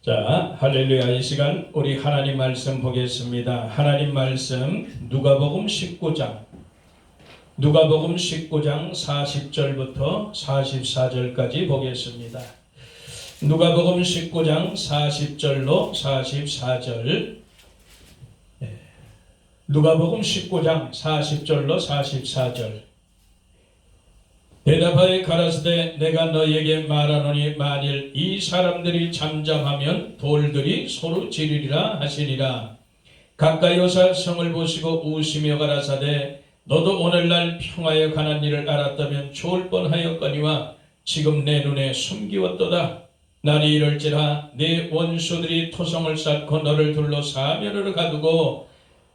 자, 할렐루야. 이 시간 우리 하나님 말씀 보겠습니다. 하나님 말씀 누가복음 19장 40절부터 44절까지 보겠습니다. 누가복음 19장 40절로 44절. 누가복음 19장 40절로 44절. 대답하여 가라사대 내가 너희에게 말하노니 만일 이 사람들이 잠잠하면 돌들이 서로 지르리라 하시니라. 가까이 오사 성을 보시고 우시며 가라사대 너도 오늘날 평화에 관한 일을 알았다면 좋을 뻔하였거니와 지금 내 눈에 숨기웠도다. 날이 이럴지라 네 원수들이 토성을 쌓고 너를 둘러 사면으로 가두고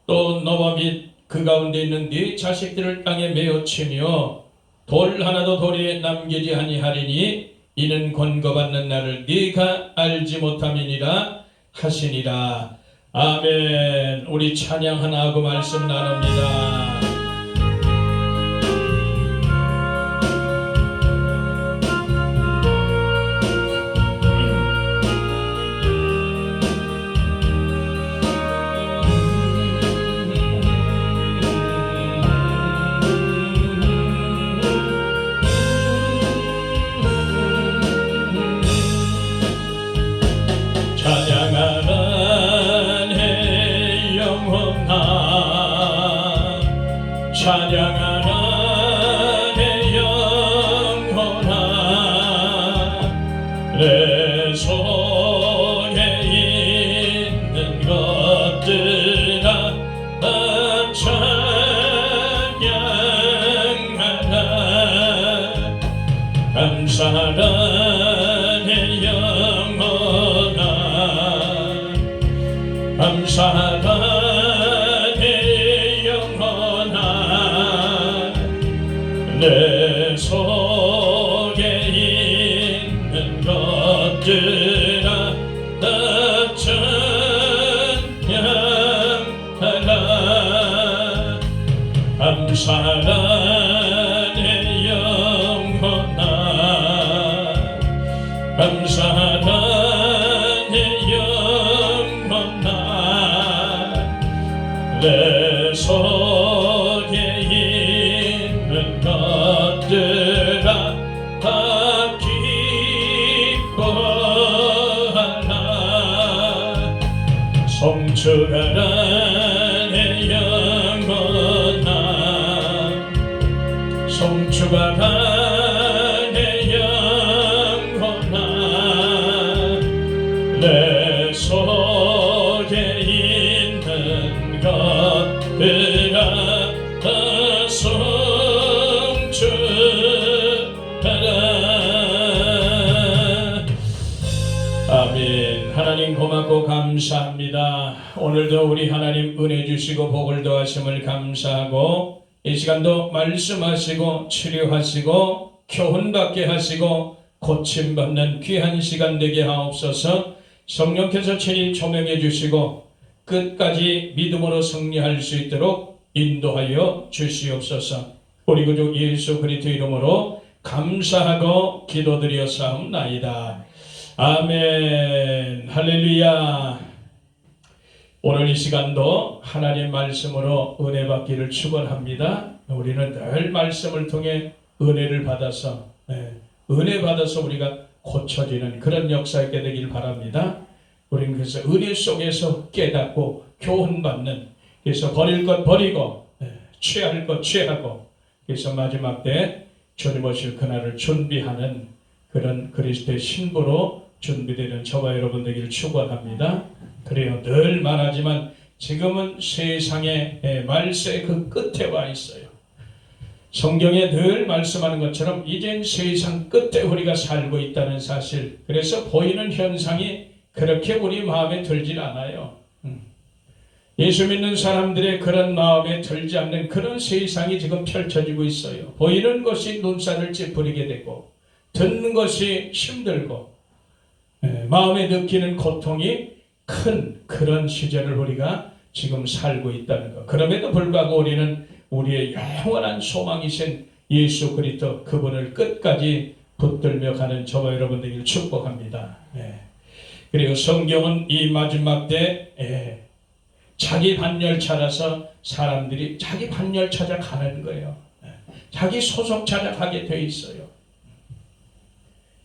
또 너와 및 그 가운데 있는 네 자식들을 땅에 메어 치며 돌 하나도 도리에 남기지 아니하리니 이는 권고받는 날을 네가 알지 못함이니라 하시니라. 아멘. 우리 찬양 하나 하고 말씀 나눕니다. 찬양하라 내 영혼아 내 속에 있는 것들아 찬양하라 감사하라 내 영혼아 감사하라 내 속에 있는 것들아 다 찬양하라 감사하라 내 영혼아 감사하라 내 영혼아 내 속에 있는 것들아 다 기뻐하라 송축하라 내 영혼아 송축하라 내 영혼아 내 속에 있는 것들아 다 아멘. 하나님 고맙고 감사합니다. 오늘도 우리 하나님 은혜 주시고 복을 더하심을 감사하고 이 시간도 말씀하시고 치료하시고 교훈받게 하시고 고침받는 귀한 시간 되게 하옵소서. 성령께서 친히 조명해 주시고 끝까지 믿음으로 승리할 수 있도록 인도하여 주시옵소서. 우리 구주 예수 그리스도 이름으로 감사하고 기도드렸사옵나이다. 아멘. 할렐루야. 오늘 이 시간도 하나님 말씀으로 은혜 받기를 축원합니다. 우리는 늘 말씀을 통해 은혜를 받아서 은혜 받아서 우리가 고쳐지는 그런 역사 있게 되길 바랍니다. 우리는 그래서 은혜 속에서 깨닫고 교훈받는, 그래서 버릴 것 버리고 취할 것 취하고, 그래서 마지막 때 주님 오실 그날을 준비하는 그런 그리스도의 신부로 준비되는 저와 여러분 되기를 축원합니다. 그래요. 늘 말하지만 지금은 세상의 말세의 그 끝에 와 있어요. 성경에 늘 말씀하는 것처럼 이젠 세상 끝에 우리가 살고 있다는 사실. 그래서 보이는 현상이 그렇게 우리 마음에 들질 않아요. 예수 믿는 사람들의 그런 마음에 들지 않는 그런 세상이 지금 펼쳐지고 있어요. 보이는 것이 눈살을 찌푸리게 되고 듣는 것이 힘들고 마음에 느끼는 고통이 큰 그런 시절을 우리가 지금 살고 있다는 것. 그럼에도 불구하고 우리는 우리의 영원한 소망이신 예수 그리스도 그분을 끝까지 붙들며 가는 저와 여러분들을 축복합니다. 그리고 성경은 이 마지막 때 자기 반열 찾아서 사람들이 자기 반열 찾아가는 거예요. 자기 소속 찾아가게 돼 있어요.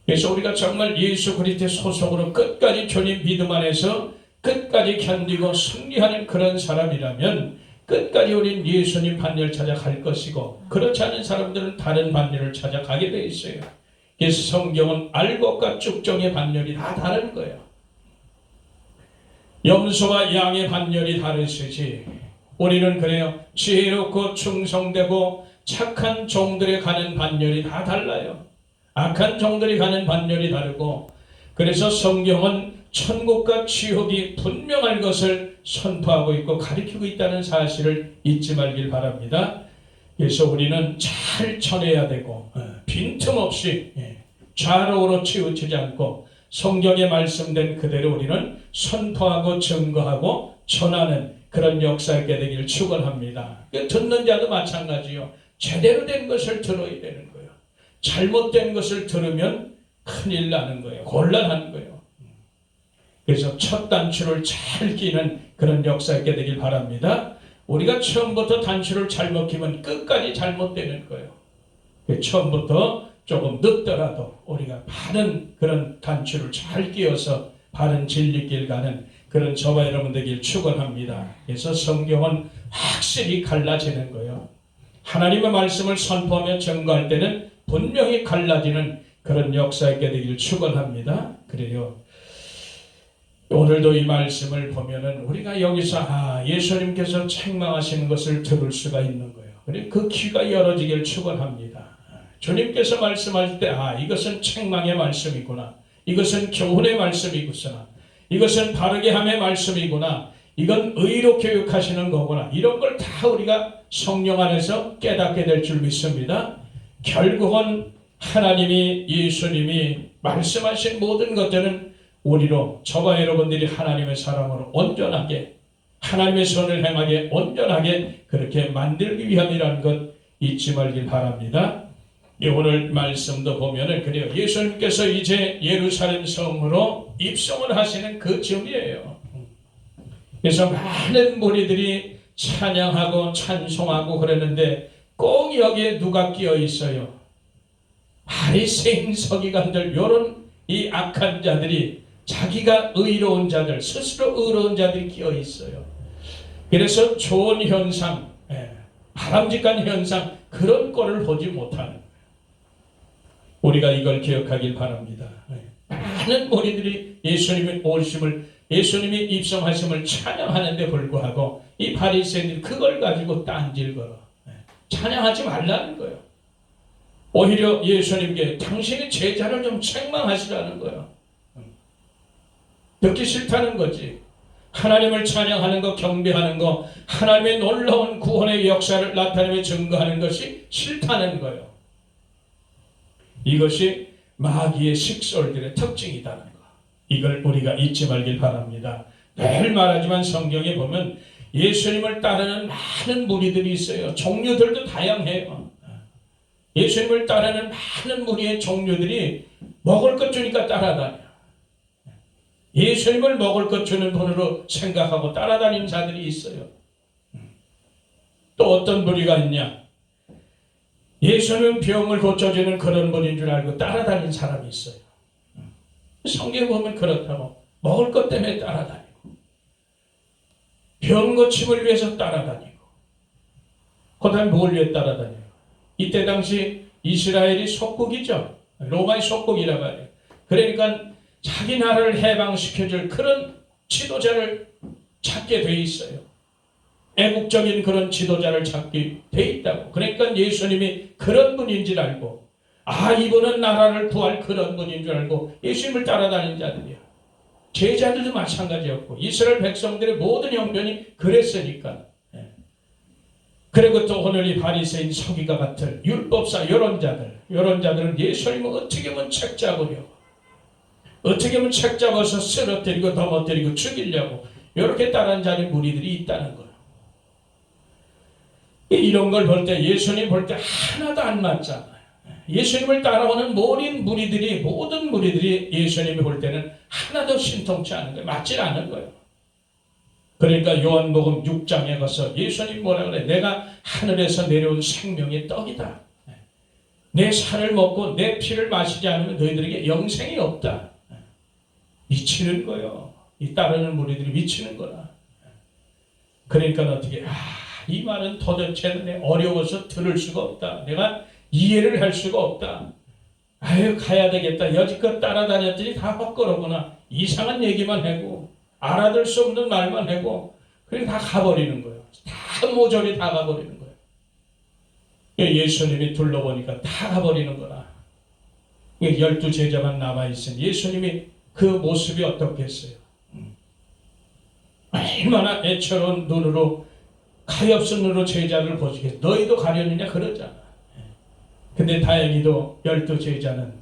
그래서 우리가 정말 예수 그리스도의 소속으로 끝까지 주님 믿음 안에서 끝까지 견디고 승리하는 그런 사람이라면 끝까지 우린 예수님 반열 찾아갈 것이고, 그렇지 않은 사람들은 다른 반열을 찾아가게 돼 있어요. 그래서 성경은 알곡과 쭉정의 반열이 다 다른 거예요. 염소와 양의 반열이 다르시지 우리는 그래요. 지혜롭고 충성되고 착한 종들이 가는 반열이 다 달라요. 악한 종들이 가는 반열이 다르고, 그래서 성경은 천국과 지옥이 분명한 것을 선포하고 있고 가르치고 있다는 사실을 잊지 말길 바랍니다. 그래서 우리는 잘 전해야 되고 빈틈없이 좌로우로 치우치지 않고 성경에 말씀된 그대로 우리는 선포하고 증거하고 전하는 그런 역사 있게 되기를 축원합니다. 듣는 자도 마찬가지요. 제대로 된 것을 들어야 되는 거예요. 잘못된 것을 들으면 큰일 나는 거예요. 곤란한 거예요. 그래서 첫 단추를 잘 끼는 그런 역사 있게 되길 바랍니다. 우리가 처음부터 단추를 잘못 끼면 끝까지 잘못되는 거예요. 처음부터 조금 늦더라도 우리가 바른 그런 단추를 잘 끼워서 바른 진리길 가는 그런 저와 여러분 되길 축원합니다. 그래서 성경은 확실히 갈라지는 거예요. 하나님의 말씀을 선포하며 증거할 때는 분명히 갈라지는 그런 역사 있게 되길 축원합니다. 그래요. 오늘도 이 말씀을 보면은 우리가 여기서 예수님께서 책망하시는 것을 들을 수가 있는 거예요. 그리고 그 귀가 열어지길 축원합니다. 주님께서 말씀할 때 이것은 책망의 말씀이구나, 이것은 교훈의 말씀이구나, 이것은 바르게 함의 말씀이구나, 이건 의로 교육하시는 거구나, 이런 걸 다 우리가 성령 안에서 깨닫게 될 줄 믿습니다. 결국은 하나님이, 예수님이 말씀하신 모든 것들은 우리로, 저와 여러분들이 하나님의 사람으로 온전하게, 하나님의 선을 행하게 온전하게 그렇게 만들기 위함이라는 것 잊지 말길 바랍니다. 오늘 말씀도 보면은 그래요. 예수님께서 이제 예루살렘 성으로 입성을 하시는 그 즈음이에요. 그래서 많은 무리들이 찬양하고 찬송하고 그랬는데 꼭 여기에 누가 끼어 있어요? 바리새인 서기관들, 요런 이 악한 자들이, 자기가 의로운 자들, 스스로 의로운 자들이 끼어 있어요. 그래서 좋은 현상, 바람직한 현상, 그런 꼴을 보지 못하는 거예요. 우리가 이걸 기억하길 바랍니다. 많은 무리들이 예수님의 오심을, 예수님이 입성하심을 찬양하는데 불구하고 이 바리새인들이 그걸 가지고 딴질 걸어 찬양하지 말라는 거예요. 오히려 예수님께 당신의 제자를 좀 책망하시라는 거예요. 듣기 싫다는 거지. 하나님을 찬양하는 것, 경배하는 것, 하나님의 놀라운 구원의 역사를 나타내며 증거하는 것이 싫다는 거예요. 이것이 마귀의 식솔들의 특징이다는 거, 이걸 우리가 잊지 말길 바랍니다. 늘 말하지만 성경에 보면 예수님을 따르는 많은 무리들이 있어요. 종류들도 다양해요. 예수님을 따르는 많은 무리의 종류들이 먹을 것 주니까 따라다녀. 예수님을 먹을 것 주는 분으로 생각하고 따라다니는 자들이 있어요. 또 어떤 무리가 있냐? 예수님 병을 고쳐주는 그런 분인 줄 알고 따라다니는 사람이 있어요. 성경에 보면 그렇다고 먹을 것 때문에 따라다니고, 병 고침을 위해서 따라다니고, 그 다음에 뭘 위해 따라다녀요? 이때 당시 이스라엘이 속국이죠. 로마의 속국이라고 해요. 그러니까 자기 나라를 해방시켜줄 그런 지도자를 찾게 돼 있어요. 애국적인 그런 지도자를 찾게 돼 있다고. 그러니까 예수님이 그런 분인 줄 알고, 이분은 나라를 구할 그런 분인 줄 알고 예수님을 따라다니는 자들이야. 제자들도 마찬가지였고, 이스라엘 백성들의 모든 형편이 그랬으니까. 그리고 또 오늘 이 바리새인 서기가 같은 율법사 이런 자들은 예수님을 어떻게 하면 책잡으려고, 어떻게 하면 책잡아서 쓰러뜨리고 넘어뜨리고 죽이려고 이렇게 따르는 자의 무리들이 있다는 거예요. 이런 걸 볼 때, 예수님 볼 때 하나도 안 맞잖아요. 예수님을 따라오는 모든 무리들이 예수님이 볼 때는 하나도 신통치 않은 거예요. 맞질 않은 거예요. 그러니까 요한복음 6장에 가서 예수님 뭐라 그래? 내가 하늘에서 내려온 생명의 떡이다. 내 살을 먹고 내 피를 마시지 않으면 너희들에게 영생이 없다. 미치는 거예요. 이 따르는 무리들이 미치는 거라. 그러니까 어떻게 이 말은 도대체 어려워서 들을 수가 없다. 내가 이해를 할 수가 없다. 아유 가야 되겠다. 여지껏 따라다녔더니 다 헛걸어구나. 이상한 얘기만 하고 알아들 수 없는 말만 하고 그리고 다 가버리는 거예요. 다 모조리 다 가버리는 거예요. 예수님이 둘러보니까 다 가버리는 거라. 12 제자만 남아있으니 예수님이 그 모습이 어떻겠어요? 얼마나 애처로운 눈으로 가엾은 눈으로 제자를 보시겠어. 너희도 가려느냐 그러잖아. 근데 다행히도 12 제자는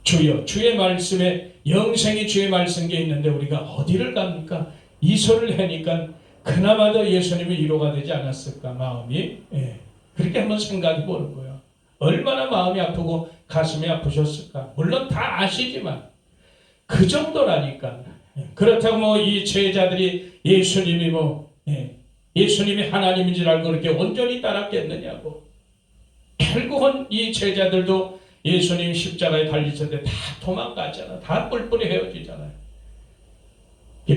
주여 주의 말씀에 영생이 주의 말씀에 있는데 우리가 어디를 갑니까? 이 소리를 하니까 그나마도 예수님이 위로가 되지 않았을까 마음이 그렇게 한번 생각해 보는 거예요. 얼마나 마음이 아프고 가슴이 아프셨을까. 물론 다 아시지만 그 정도라니까. 그렇다고 이 제자들이 예수님이 하나님인 줄 알고 그렇게 온전히 따랐겠느냐고. 결국은 이 제자들도 예수님 십자가에 달리실 때 다 도망가잖아. 다 뿔뿔이 헤어지잖아요.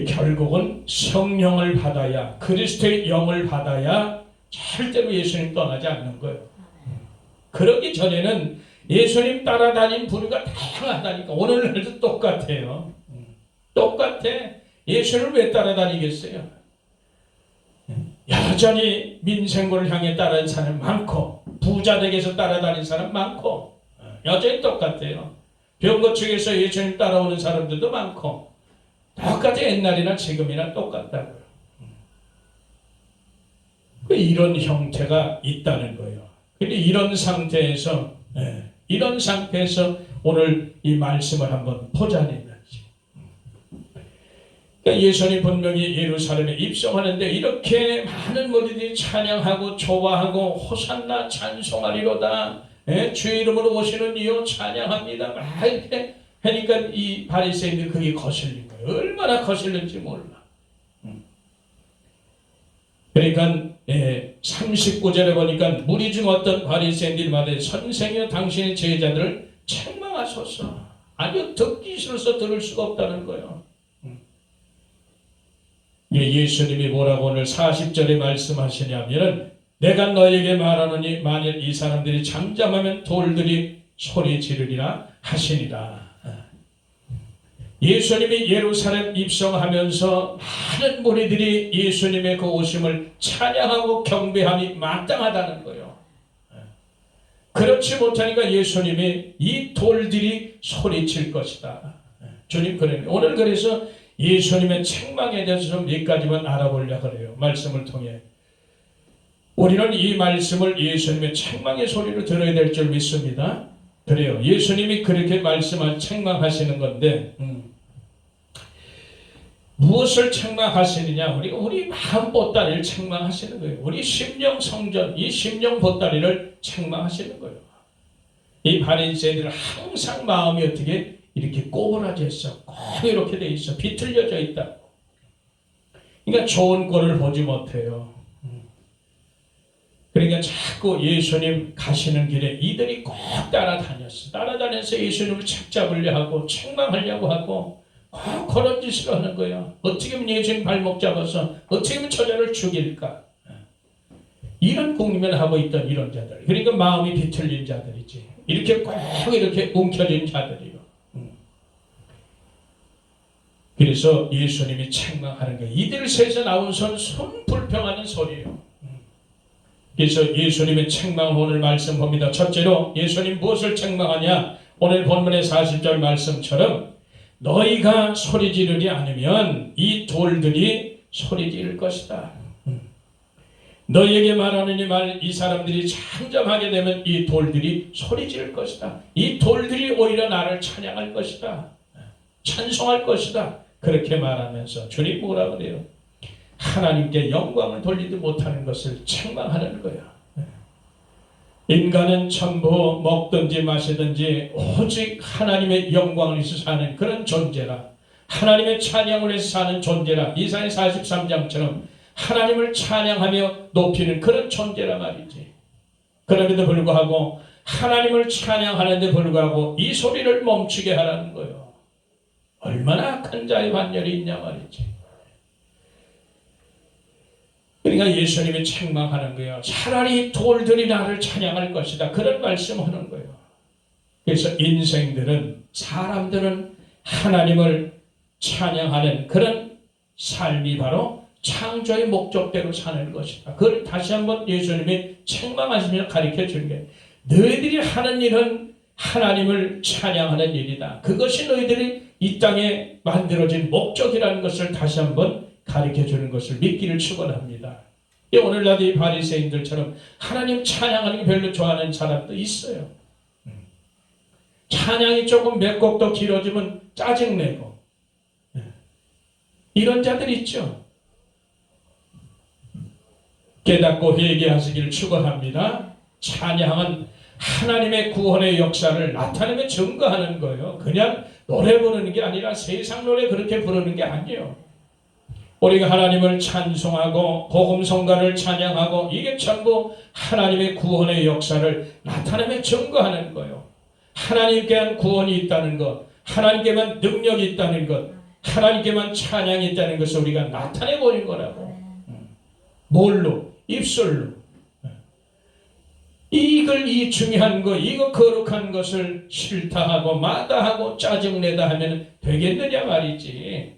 결국은 성령을 받아야 그리스도의 영을 받아야 절대로 예수님 떠나지 않는 거예요. 그러기 전에는 예수님 따라다닌 부류가 다양하다니까. 오늘날도 똑같아요. 똑같아. 예수님을 왜 따라다니겠어요? 여전히 민생고를 향해 따라다니는 사람 많고 부자댁에서 따라다니는 사람 많고 여전히 똑같아요. 병고측에서 예수님 따라오는 사람들도 많고 똑같아. 옛날이나 지금이나 똑같다고요. 이런 형태가 있다는 거예요. 근데 이런 상태에서 오늘 이 말씀을 한번 보자는 거지. 그러니까 예수님 분명히 예루살렘에 입성하는데 이렇게 많은 무리들이 찬양하고 좋아하고 호산나 찬송하리로다. 주의 이름으로 오시는 이여 찬양합니다. 막 이렇게 하니까 이 바리새인들 그게 거슬린 거예요. 얼마나 거슬린지 몰라. 그러니까 39절에 보니까 무리 중 어떤 바리새인들이 말해 선생이여 당신의 제자들을 책망하소서. 아주 듣기 싫어서 들을 수가 없다는 거예요. 예수님이 뭐라고 오늘 40절에 말씀하시냐면 내가 너에게 말하노니 만일 이 사람들이 잠잠하면 돌들이 소리 지르리라 하시니라. 예수님이 예루살렘 입성하면서 많은 무리들이 예수님의 그 오심을 찬양하고 경배함이 마땅하다는 거예요. 그렇지 못하니까 예수님이 이 돌들이 소리칠 것이다. 주님 그래요. 오늘 그래서 예수님의 책망에 대해서 좀 몇 가지만 알아보려고 그래요. 말씀을 통해. 우리는 이 말씀을 예수님의 책망의 소리를 들어야 될 줄 믿습니다. 그래요. 예수님이 그렇게 책망하시는 건데 무엇을 책망하시느냐? 우리 마음 보따리를 책망하시는 거예요. 우리 심령 성전, 이 심령 보따리를 책망하시는 거예요. 이 바리새인들은 항상 마음이 어떻게 이렇게 꼬부라져 있어. 꼭 이렇게 돼 있어. 비틀려져 있다. 그러니까 좋은 꼴을 보지 못해요. 그러니까 자꾸 예수님 가시는 길에 이들이 꼭 따라다녔어. 따라다녀서 예수님을 책잡으려 하고 책망하려고 하고 꼭 그런 짓을 하는 거예요. 어떻게 하면 예수님 발목 잡아서 어떻게 하면 저자를 죽일까. 이런 궁리만 하고 있던 이런 자들. 그러니까 마음이 비틀린 자들이지. 이렇게 꼭 이렇게 움켜진 자들이요. 그래서 예수님이 책망하는 거예요. 이들 셋에서 나온 손 불평하는 소리예요. 그래서 예수님의 책망을 오늘 말씀 봅니다. 첫째로 예수님 무엇을 책망하냐? 오늘 본문의 40절 말씀처럼 너희가 소리 지르지 않으면 이 돌들이 소리 지를 것이다. 너희에게 말하느니 이 사람들이 잠잠하게 되면 이 돌들이 소리 지를 것이다. 이 돌들이 오히려 나를 찬양할 것이다. 찬송할 것이다. 그렇게 말하면서 주님 뭐라 그래요? 하나님께 영광을 돌리지 못하는 것을 책망하는 거야. 인간은 전부 먹든지 마시든지 오직 하나님의 영광을 위해서 사는 그런 존재라. 하나님의 찬양을 위해서 사는 존재라. 이사야 43장처럼 하나님을 찬양하며 높이는 그런 존재라 말이지. 그럼에도 불구하고 하나님을 찬양하는데 불구하고 이 소리를 멈추게 하라는 거예요. 얼마나 악한 자의 반열이 있냐 말이지. 그러니까 예수님이 책망하는 거예요. 차라리 돌들이 나를 찬양할 것이다. 그런 말씀하는 거예요. 그래서 인생들은, 사람들은 하나님을 찬양하는 그런 삶이 바로 창조의 목적대로 사는 것이다. 그걸 다시 한번 예수님이 책망하시면서 가르쳐 주는 거예요. 너희들이 하는 일은 하나님을 찬양하는 일이다. 그것이 너희들이 이 땅에 만들어진 목적이라는 것을 다시 한번 가르쳐 주는 것을 믿기를 축원합니다. 오늘날도 이 바리새인들처럼 하나님 찬양하는 게 별로 좋아하는 사람도 있어요. 찬양이 조금 몇 곡도 길어지면 짜증내고 이런 자들 있죠. 깨닫고 회개하시기를 축원합니다. 찬양은 하나님의 구원의 역사를 나타내며 증거하는 거예요. 그냥 노래 부르는 게 아니라 세상 노래 그렇게 부르는 게 아니에요. 우리가 하나님을 찬송하고 복음성가를 찬양하고 이게 전부 하나님의 구원의 역사를 나타내며 증거하는 거예요. 하나님께만 구원이 있다는 것, 하나님께만 능력이 있다는 것, 하나님께만 찬양이 있다는 것을 우리가 나타내버린 거라고. 뭘로? 입술로. 이 중요한 거, 이거 거룩한 것을 싫다 하고 마다하고 짜증내다 하면 되겠느냐 말이지.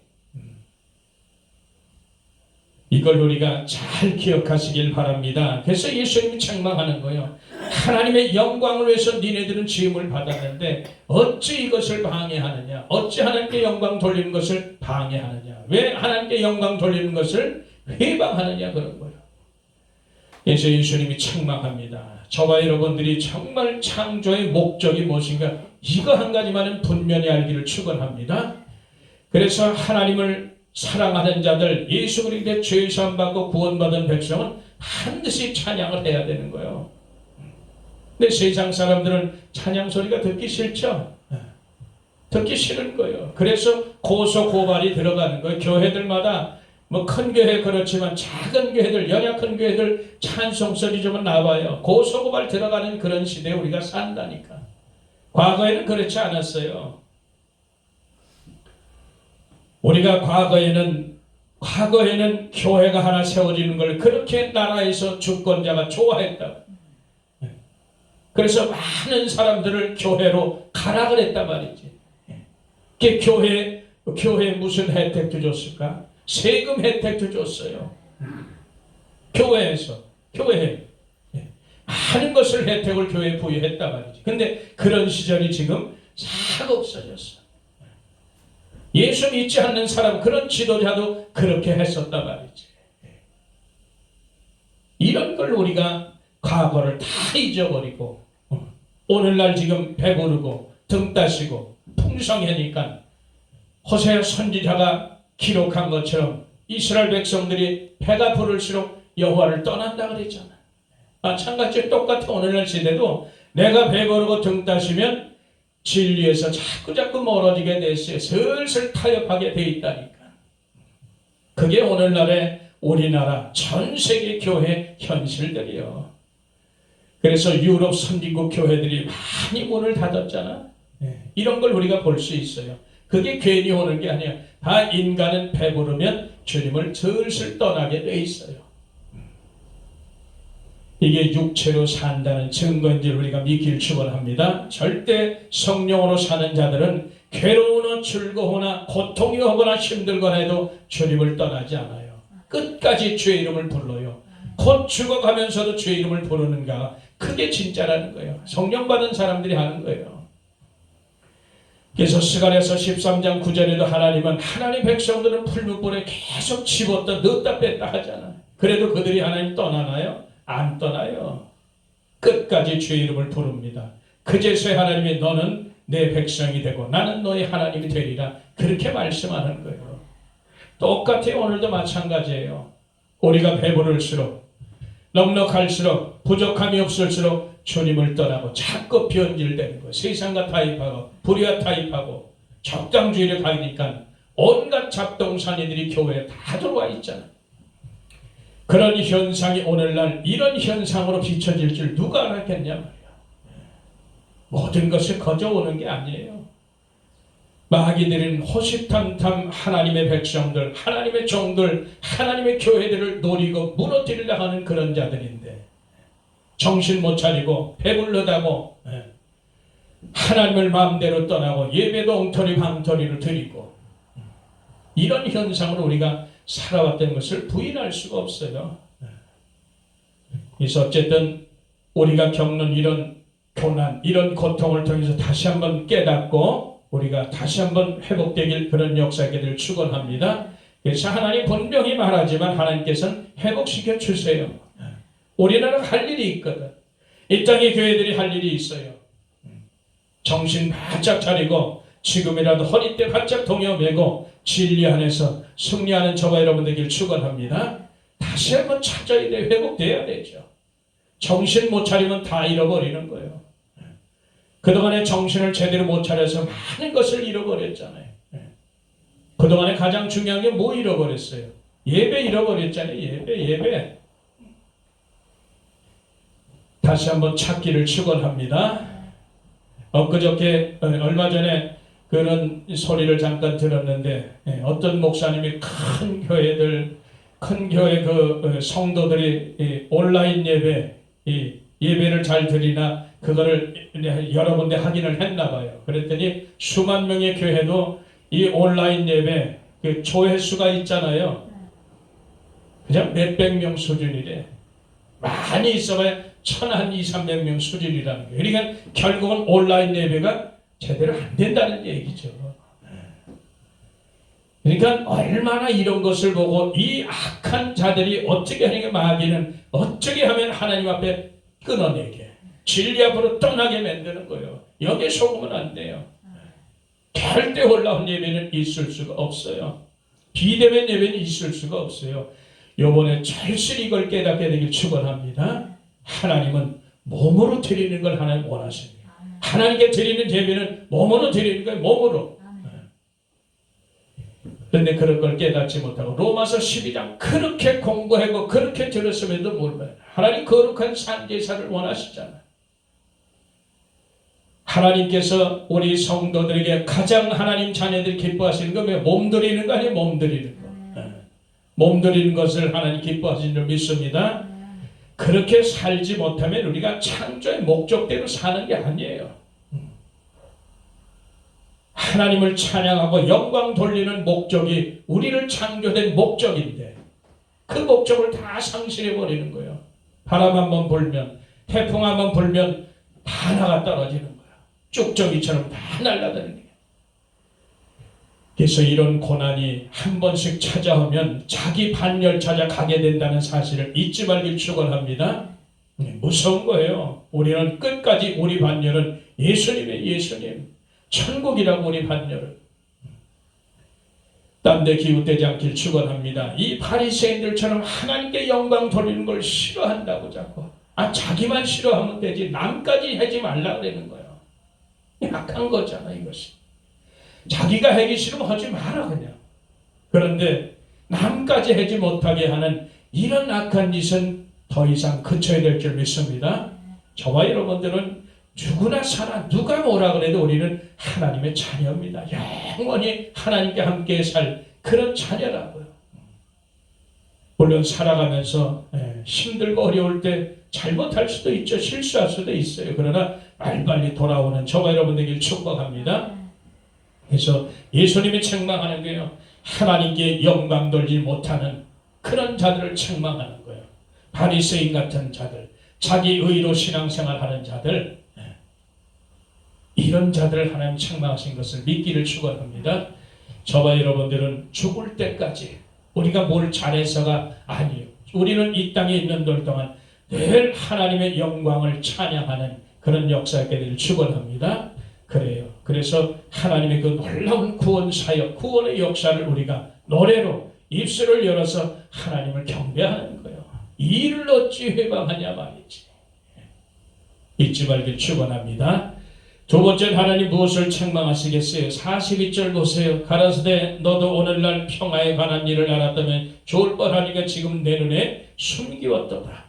이걸 우리가 잘 기억하시길 바랍니다. 그래서 예수님이 책망하는 거예요. 하나님의 영광을 위해서 니네들은 지음을 받았는데 어찌 이것을 방해하느냐? 어찌 하나님께 영광 돌리는 것을 방해하느냐? 왜 하나님께 영광 돌리는 것을 회방하느냐? 그런 거예요. 그래서 예수님이 책망합니다. 저와 여러분들이 정말 창조의 목적이 무엇인가? 이거 한 가지만은 분명히 알기를 축원합니다. 그래서 하나님을 사랑하는 자들, 예수 그리스도의 죄 사함 받고 구원받은 백성은 반드시 찬양을 해야 되는 거예요. 근데 세상 사람들은 찬양 소리가 듣기 싫죠? 듣기 싫은 거예요. 그래서 고소 고발이 들어가는 거예요. 교회들마다 뭐 큰 교회 그렇지만 작은 교회들, 연약한 교회들 찬송소리 좀 나와요. 고소 고발 들어가는 그런 시대에 우리가 산다니까. 과거에는 그렇지 않았어요. 우리가 과거에는 교회가 하나 세워지는 걸 그렇게 나라에서 주권자가 좋아했다. 그래서 많은 사람들을 교회로 가라 그랬단 말이지. 교회 무슨 혜택도 줬을까? 세금 혜택도 줬어요. 교회에서 많은 것을 혜택을 교회에 부여했단 말이지. 근데 그런 시절이 지금 싹 없어졌어. 예수 믿지 않는 사람, 그런 지도자도 그렇게 했었단 말이지. 이런 걸 우리가 과거를 다 잊어버리고 오늘날 지금 배부르고 등 따시고 풍성하니까 호세아 선지자가 기록한 것처럼 이스라엘 백성들이 배가 부를수록 여호와를 떠난다 그랬잖아. 마찬가지로 똑같은 오늘날 시대도 내가 배부르고 등 따시면 진리에서 자꾸 멀어지게 됐어요. 슬슬 타협하게 돼 있다니까. 그게 오늘날의 우리나라 전 세계 교회 현실들이요. 그래서 유럽 선진국 교회들이 많이 문을 닫았잖아. 이런 걸 우리가 볼 수 있어요. 그게 괜히 오는 게 아니야. 다 인간은 배부르면 주님을 슬슬 떠나게 돼 있어요. 이게 육체로 산다는 증거인지 우리가 믿기를 축원합니다. 절대 성령으로 사는 자들은 괴로우나 즐거우나 고통이 오거나 힘들거나 해도 주님을 떠나지 않아요. 끝까지 주의 이름을 불러요. 곧 죽어가면서도 주의 이름을 부르는가? 그게 진짜라는 거예요. 성령 받은 사람들이 하는 거예요. 그래서 스가랴서 13장 9절에도 하나님은 하나님 백성들은 풀무불에 계속 집었다 넣었다 뺐다 하잖아. 그래도 그들이 하나님 떠나나요? 안 떠나요. 끝까지 주의 이름을 부릅니다. 그제서야 하나님이 너는 내 백성이 되고 나는 너의 하나님이 되리라. 그렇게 말씀하는 거예요. 똑같이 오늘도 마찬가지예요. 우리가 배부를수록 넉넉할수록 부족함이 없을수록 주님을 떠나고 자꾸 변질되는 거예요. 세상과 타협하고 불의와 타협하고 적당주의를 가니까 온갖 잡동사니들이 교회에 다 들어와 있잖아. 그런 현상이 오늘날 이런 현상으로 비춰질 줄 누가 알았겠냐 말이야. 모든 것이 거저 오는 게 아니에요. 마귀들은 호시탐탐 하나님의 백성들, 하나님의 종들, 하나님의 교회들을 노리고 무너뜨리려 하는 그런 자들인데 정신 못 차리고 배불러다고 하나님을 마음대로 떠나고 예배도 엉터리 방터리로 드리고 이런 현상으로 우리가 살아왔던 것을 부인할 수가 없어요. 그래서 어쨌든 우리가 겪는 이런 고난, 이런 고통을 통해서 다시 한번 깨닫고 우리가 다시 한번 회복되길 그런 역사가 될 축원합니다. 그래서 하나님 분명히 말하지만 하나님께서는 회복시켜 주세요. 우리나라 할 일이 있거든. 이 땅의 교회들이 할 일이 있어요. 정신 바짝 차리고 지금이라도 허리띠 바짝 동여매고 진리 안에서 승리하는 저와 여러분 되길 축원합니다. 다시 한번 찾아야 돼. 회복돼야 되죠. 정신 못 차리면 다 잃어버리는 거예요. 그동안에 정신을 제대로 못 차려서 많은 것을 잃어버렸잖아요. 그동안에 가장 중요한 게 뭐 잃어버렸어요? 예배 잃어버렸잖아요. 예배. 다시 한번 찾기를 축원합니다. 엊그저께 얼마 전에 그런 소리를 잠깐 들었는데 어떤 목사님이 큰 교회 그 성도들이 온라인 예배를 잘 드리나 그거를 여러 군데 확인을 했나 봐요. 그랬더니 수만 명의 교회도 이 온라인 예배 그 조회수가 있잖아요. 그냥 몇백 명 수준이래. 많이 있어봐야 1,200~300명 수준이라는 거예요. 그러니까 결국은 온라인 예배가 제대로 안 된다는 얘기죠. 그러니까 얼마나 이런 것을 보고 이 악한 자들이 어떻게 하는 게 마귀는 어떻게 하면 하나님 앞에 끊어내게 진리 앞으로 떠나게 만드는 거예요. 여기에 속으면 안 돼요. 절대 올라온 예배는 있을 수가 없어요. 비대면 예배는 있을 수가 없어요. 요번에 절실히 이걸 깨닫게 되길 축원합니다. 하나님은 몸으로 드리는 걸 하나님 원하십니다. 하나님께 드리는 예배는 몸으로 드리는 거예요. 몸으로. 그런데 그런 걸 깨닫지 못하고 로마서 12장 그렇게 공부하고 그렇게 들었음에도 몰라요. 하나님 거룩한 산제사를 원하시잖아요. 하나님께서 우리 성도들에게 가장 하나님 자녀들이 기뻐하시는 건 왜? 몸드리는 거 아니에요? 몸드리는 거. 몸드리는 것을 하나님 기뻐하시는 줄 믿습니다. 그렇게 살지 못하면 우리가 창조의 목적대로 사는 게 아니에요. 하나님을 찬양하고 영광 돌리는 목적이 우리를 창조된 목적인데 그 목적을 다 상실해버리는 거예요. 바람 한번 불면 태풍 한번 불면 다 나가 떨어지는 거예요. 쭉정이처럼 다 날아다니는 거예요. 그래서 이런 고난이 한 번씩 찾아오면 자기 반열 찾아가게 된다는 사실을 잊지 말길 축원합니다. 무서운 거예요. 우리는 끝까지 우리 반열은 예수님의 예수님. 천국이라고 우리 반열은. 딴 데 기웃대지 않길 축원합니다. 이 바리새인들처럼 하나님께 영광 돌리는 걸 싫어한다고 자꾸. 자기만 싫어하면 되지 남까지 하지 말라 그러는 거예요. 약한 거잖아 이것이. 자기가 하기 싫으면 하지 마라 그냥. 그런데 남까지 하지 못하게 하는 이런 악한 짓은 더 이상 그쳐야 될 줄 믿습니다. 저와 여러분들은 누구나 살아 누가 뭐라 그래도 우리는 하나님의 자녀입니다. 영원히 하나님께 함께 살 그런 자녀라고요. 물론 살아가면서 힘들고 어려울 때 잘못할 수도 있죠. 실수할 수도 있어요. 그러나 빨리빨리 돌아오는 저와 여러분 되길 축복합니다. 그래서 예수님이 책망하는 거예요. 하나님께 영광 돌리지 못하는 그런 자들을 책망하는 거예요. 바리새인 같은 자들, 자기 의로 신앙생활하는 자들, 이런 자들을 하나님 책망하신 것을 믿기를 축원합니다. 저와 여러분들은 죽을 때까지 우리가 뭘 잘해서가 아니에요. 우리는 이 땅에 있는 돌 동안 늘 하나님의 영광을 찬양하는 그런 역사가 되기를 축원합니다. 그래요. 그래서 하나님의 그 놀라운 구원 사역, 구원의 역사를 우리가 노래로 입술을 열어서 하나님을 경배하는 거예요. 이를 어찌 회방하냐 말이지. 잊지 말길 축원합니다. 두 번째, 하나님 무엇을 책망하시겠어요? 42절 보세요. 가라사대 너도 오늘날 평화에 관한 일을 알았다면 좋을 뻔하니까 지금 내 눈에 숨기웠도다.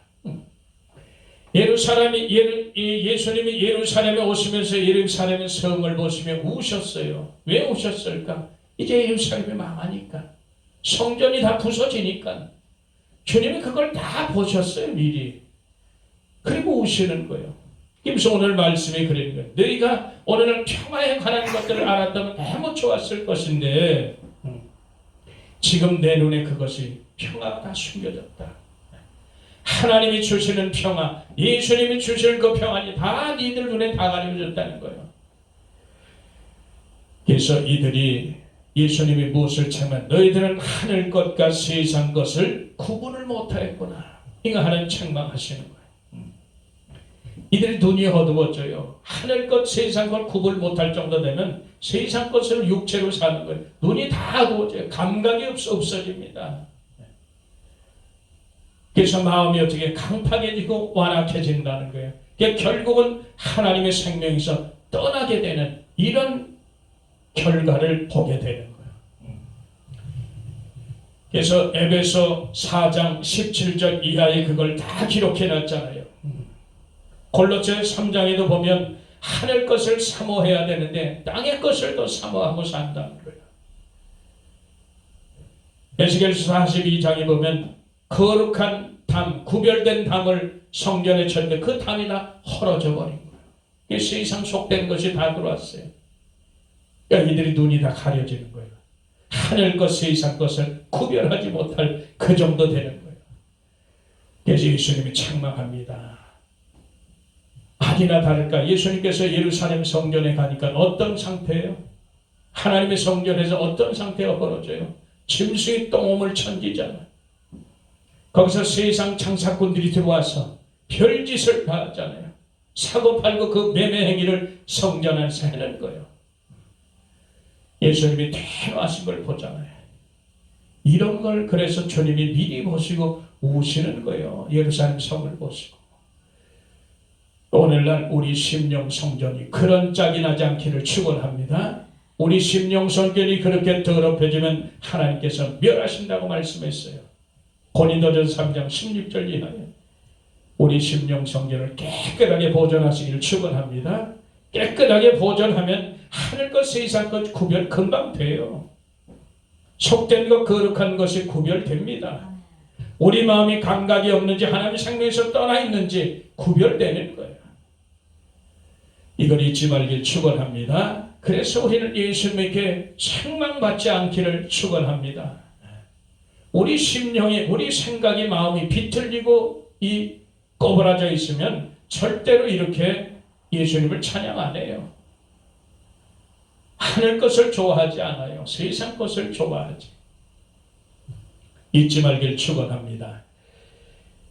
예수님이 예루살렘에 오시면서 예루살렘의 성을 보시며 우셨어요. 왜 우셨을까? 이제 예루살렘이 망하니까, 성전이 다 부서지니까. 주님이 그걸 다 보셨어요, 미리. 그리고 우시는 거예요. 그래서 오늘 말씀이 그런 거예요. 너희가 오늘날 평화에 관한 것들을 알았다면 너무 좋았을 것인데 지금 내 눈에 그것이 평화가 다 숨겨졌다. 하나님이 주시는 평화, 예수님이 주시는 그 평안이 다 니들 눈에 다 가려졌다는 거예요. 그래서 이들이 예수님이 무엇을 책망? 너희들은 하늘 것과 세상 것을 구분을 못하였구나. 이거 하나님 책망하시는 거예요. 이들이 눈이 어두워져요. 하늘 것, 세상 것 구분을 못할 정도 되면 세상 것을 육체로 사는 거예요. 눈이 다 어두워져요. 감각이 없어집니다. 그래서 마음이 어떻게 강팍해지고 완악해진다는 거예요. 그러니까 결국은 하나님의 생명에서 떠나게 되는 이런 결과를 보게 되는 거예요. 그래서 에베소 4장 17절 이하에 그걸 다 기록해 놨잖아요. 골로새 3장에도 보면 하늘 것을 사모해야 되는데 땅의 것을 더 사모하고 산다는 거예요. 에스겔서 42장에 보면 거룩한 담, 구별된 담을 성전에 쳤는데 그 담이 다 헐어져 버린 거예요. 세상 속된 것이 다 들어왔어요. 그러니까 이들이 눈이 다 가려지는 거예요. 하늘 것, 세상 것을 구별하지 못할 그 정도 되는 거예요. 그래서 예수님이 책망합니다. 아니나 다를까 예수님께서 예루살렘 성전에 가니까 어떤 상태예요? 하나님의 성전에서 어떤 상태가 벌어져요? 짐승이 똥오물 천지잖아요. 거기서 세상 장사꾼들이 들어와서 별짓을 다 하잖아요. 사고 팔고 그 매매 행위를 성전 안에서 해낸 거예요. 예수님이 대노하신 걸 보잖아요. 이런 걸 그래서 주님이 미리 보시고 우시는 거예요. 예루살렘 성을 보시고. 오늘날 우리 심령 성전이 그런 짝이 나지 않기를 축원합니다. 우리 심령 성전이 그렇게 더럽혀지면 하나님께서 멸하신다고 말씀했어요. 고린도전서 3장 16절 이하에 우리 심령 성전을 깨끗하게 보존하시기를 축원합니다. 깨끗하게 보존하면 하늘 것 세상 것 구별 금방 돼요. 속된 것 거룩한 것이 구별됩니다. 우리 마음이 감각이 없는지 하나님의 생명에서 떠나 있는지 구별되는 거예요. 이걸 잊지 말길 축원합니다. 그래서 우리는 예수님에게 책망받지 않기를 축원합니다. 우리 심령이, 우리 생각이, 마음이 비틀리고 이 꼬부라져 있으면 절대로 이렇게 예수님을 찬양 안 해요. 하늘 것을 좋아하지 않아요. 세상 것을 좋아하지. 잊지 말길 축원합니다.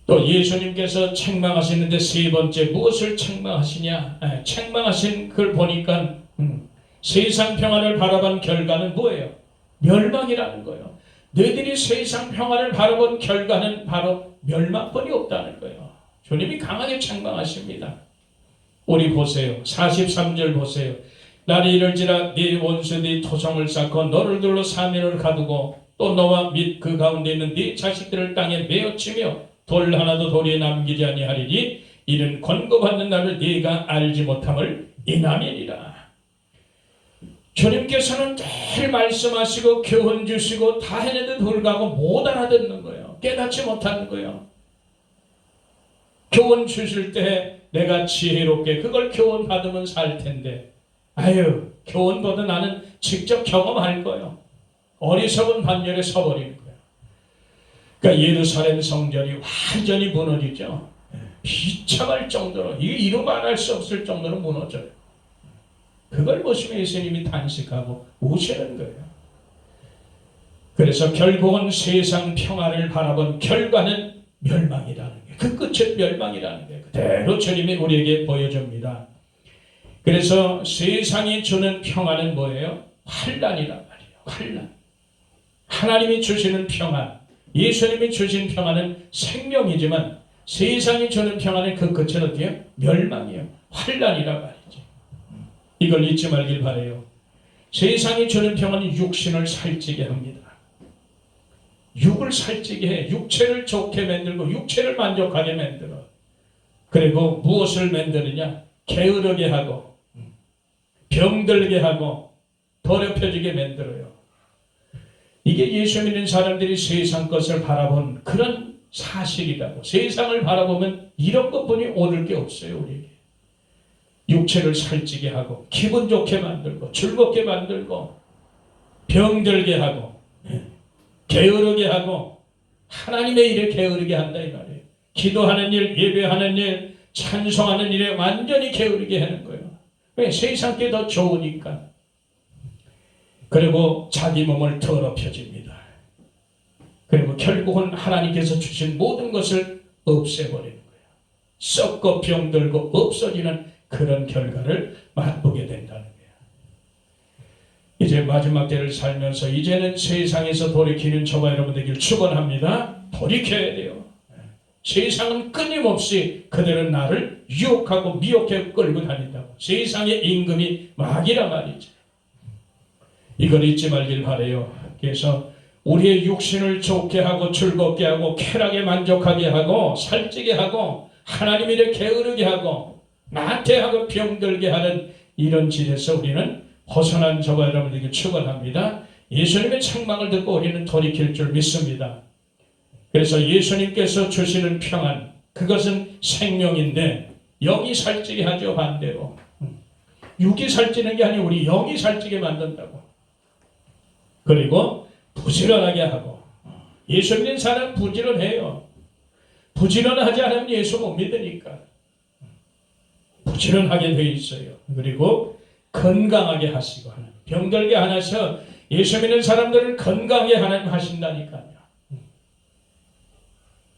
또 예수님께서 책망하시는데 세 번째 무엇을 책망하시냐? 책망하신 걸 보니까 세상 평안을 바라본 결과는 뭐예요? 멸망이라는 거예요. 너희들이 세상 평안을 바라본 결과는 바로 멸망뿐이 없다는 거예요. 주님이 강하게 책망하십니다. 우리 보세요. 43절 보세요. 날이 이를지라 네 원수들이 토성을 쌓고 너를 둘러 사면을 가두고 또 너와 및 그 가운데 있는 네 자식들을 땅에 메어치며 돌 하나도 돌에 남기지 아니하리니 이는 권고받는 날을 네가 알지 못함을 인함이니라. 주님께서는 늘 말씀하시고 교훈 주시고 다 했는데도 불구하고 못 알아듣는 거예요. 깨닫지 못하는 거예요. 교훈 주실 때 내가 지혜롭게 그걸 교훈 받으면 살 텐데, 아유, 교훈보다 나는 직접 경험할 거예요. 어리석은 반열에 서버리는 거예요. 그러니까 예루살렘 성전이 완전히 무너지죠. 비참할 정도로, 이루 말할 수 없을 정도로 무너져요. 그걸 보시면 예수님이 탄식하고 우시는 거예요. 그래서 결국은 세상 평화를 바라본 결과는 멸망이라는 게, 그 끝은 멸망이라는 게 그대로 주님이 우리에게 보여줍니다. 그래서 세상이 주는 평화는 뭐예요? 환난이란 말이에요. 환난. 하나님이 주시는 평안, 예수님이 주신 평안은 생명이지만 세상이 주는 평안은 그 끝은 어디예요? 멸망이에요. 환난이라 말이지. 이걸 잊지 말길 바라요. 세상이 주는 평안은 육신을 살찌게 합니다. 육을 살찌게 해. 육체를 좋게 만들고 육체를 만족하게 만들어. 그리고 무엇을 만드느냐? 게으르게 하고 병들게 하고 더럽혀지게 만들어요. 이게 예수 믿는 사람들이 세상 것을 바라본 그런 사실이라고. 세상을 바라보면 이런 것뿐이 얻을 게 없어요. 우리에게. 육체를 살찌게 하고 기분 좋게 만들고 즐겁게 만들고 병들게 하고 게으르게 하고 하나님의 일에 게으르게 한다 이 말이에요. 기도하는 일, 예배하는 일, 찬송하는 일에 완전히 게으르게 하는 거예요. 왜? 세상 게 더 좋으니까. 그리고 자기 몸을 더럽혀집니다. 그리고 결국은 하나님께서 주신 모든 것을 없애버리는 거예요. 썩고 병들고 없어지는 그런 결과를 맛보게 된다는 거예요. 이제 마지막 때를 살면서 이제는 세상에서 돌이키는 저와 여러분 되기를 축원합니다. 돌이켜야 돼요. 세상은 끊임없이 그들은 나를 유혹하고 미혹해 끌고 다닌다고. 세상의 임금이 마귀라 말이죠. 이걸 잊지 말길 바라요. 그래서 우리의 육신을 좋게 하고 즐겁게 하고 쾌락에 만족하게 하고 살찌게 하고 하나님 일에 게으르게 하고 나태하고 병들게 하는 이런 짓에서 우리는 벗어난 저와 여러분에게 축원합니다. 예수님의 책망을 듣고 우리는 돌이킬 줄 믿습니다. 그래서 예수님께서 주시는 평안, 그것은 생명인데 영이 살찌게 하죠. 반대로 육이 살찌는 게 아니고 우리 영이 살찌게 만든다고. 그리고 부지런하게 하고. 예수 믿는 사람 부지런해요. 부지런하지 않으면 예수 못 믿으니까 부지런하게 돼 있어요. 그리고 건강하게 하시고 하나님. 병들게 하셔서 예수 믿는 사람들을 건강하게 하나님 하신다니까요.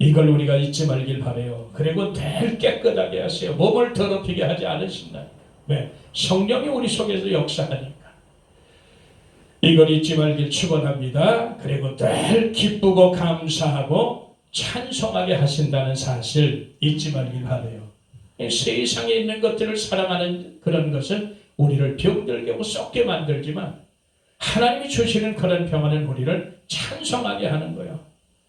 이걸 우리가 잊지 말길 바라요. 그리고 늘 깨끗하게 하세요. 몸을 더럽히게 하지 않으신다. 왜? 성령이 우리 속에서 역사하니까. 이걸 잊지 말길 축원합니다. 그리고 늘 기쁘고 감사하고 찬송하게 하신다는 사실 잊지 말길 바라요. 세상에 있는 것들을 사랑하는 그런 것은 우리를 병들게 하고 썩게 만들지만 하나님이 주시는 그런 평안은 우리를 찬송하게 하는 거예요.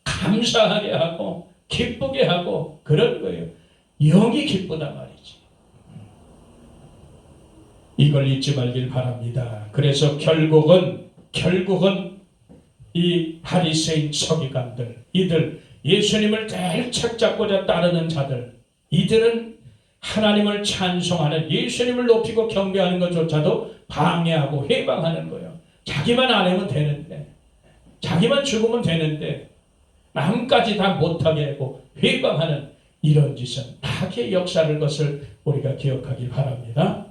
감사하게 하고 기쁘게 하고 그런 거예요. 영이 기쁘다 말이지. 이걸 잊지 말길 바랍니다. 그래서 결국은 이 바리새인 서기관들, 이들 예수님을 늘 책잡고자 따르는 자들, 이들은 하나님을 찬송하는 예수님을 높이고 경배하는 것조차도 방해하고 해방하는 거예요. 자기만 안 하면 되는데, 자기만 죽으면 되는데 남까지 다 못하게 하고 회방하는 이런 짓은 악의 역사를 것을 우리가 기억하길 바랍니다.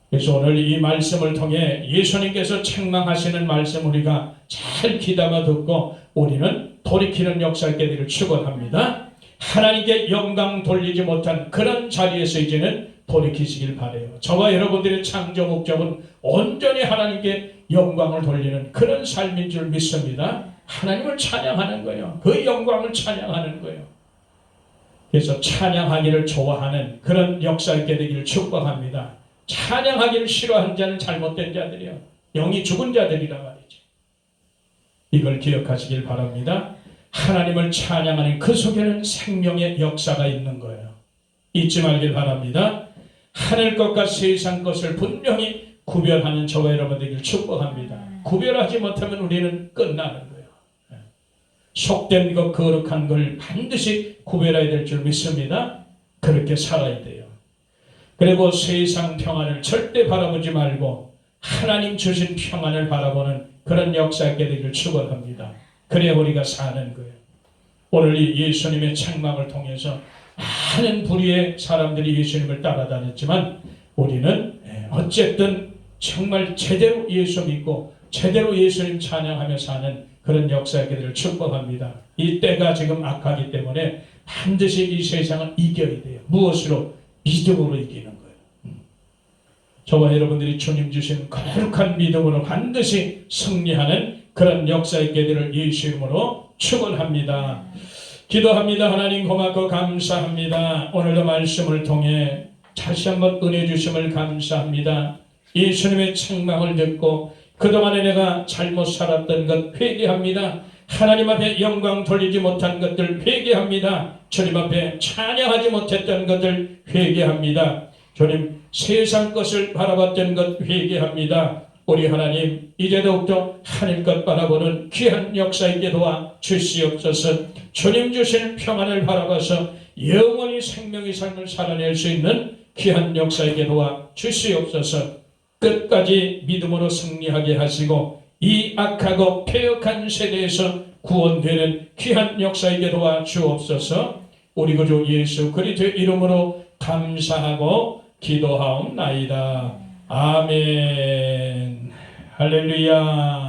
그래서 오늘 이 말씀을 통해 예수님께서 책망하시는 말씀 우리가 잘 귀담아 듣고 우리는 돌이키는 역사 있게 되기를 축원합니다. 하나님께 영광 돌리지 못한 그런 자리에서 이제는 돌이키시길 바라요. 저와 여러분들의 창조 목적은 온전히 하나님께 영광을 돌리는 그런 삶인 줄 믿습니다. 하나님을 찬양하는 거예요. 그 영광을 찬양하는 거예요. 그래서 찬양하기를 좋아하는 그런 역사 있게 되기를 축복합니다. 찬양하기를 싫어하는 자는 잘못된 자들이요. 영이 죽은 자들이라 말이죠. 이걸 기억하시길 바랍니다. 하나님을 찬양하는 그 속에는 생명의 역사가 있는 거예요. 잊지 말길 바랍니다. 하늘 것과 세상 것을 분명히 구별하는 저와 여러분 되기를 축복합니다. 구별하지 못하면 우리는 끝나는 거예요. 속된 것, 거룩한 걸 반드시 구별해야 될 줄 믿습니다. 그렇게 살아야 돼요. 그리고 세상 평안을 절대 바라보지 말고 하나님 주신 평안을 바라보는 그런 역사 있게 되기를 축원합니다. 그래야 우리가 사는 거예요. 오늘 이 예수님의 책망을 통해서 많은 불의의 사람들이 예수님을 따라다녔지만 우리는 어쨌든 정말 제대로 예수 믿고 제대로 예수님 찬양하며 사는 그런 역사 있게 되기를 축복합니다. 이 때가 지금 악하기 때문에 반드시 이 세상을 이겨야 돼요. 무엇으로? 믿음으로 이기는 거예요. 저와 여러분들이 주님 주신 거룩한 믿음으로 반드시 승리하는 그런 역사 있게 되를 예수 이름으로 축원합니다. 기도합니다. 하나님 고맙고 감사합니다. 오늘도 말씀을 통해 다시 한번 은혜 주심을 감사합니다. 예수님의 책망을 듣고 그동안에 내가 잘못 살았던 것 회개합니다. 하나님 앞에 영광 돌리지 못한 것들 회개합니다. 주님 앞에 찬양하지 못했던 것들 회개합니다. 주님 세상 것을 바라봤던 것 회개합니다. 우리 하나님 이제 더욱더 하늘 것 바라보는 귀한 역사 있게 도와 주시옵소서. 주님 주시는 평안을 바라봐서 영원히 생명의 삶을 살아낼 수 있는 귀한 역사 있게 도와 주시옵소서. 끝까지 믿음으로 승리하게 하시고 이 악하고 패역한 세대에서 구원되는 귀한 역사 있게 도와 주옵소서. 우리 구주 예수 그리스도의 이름으로 감사하고 기도하옵나이다. 아멘. 할렐루야.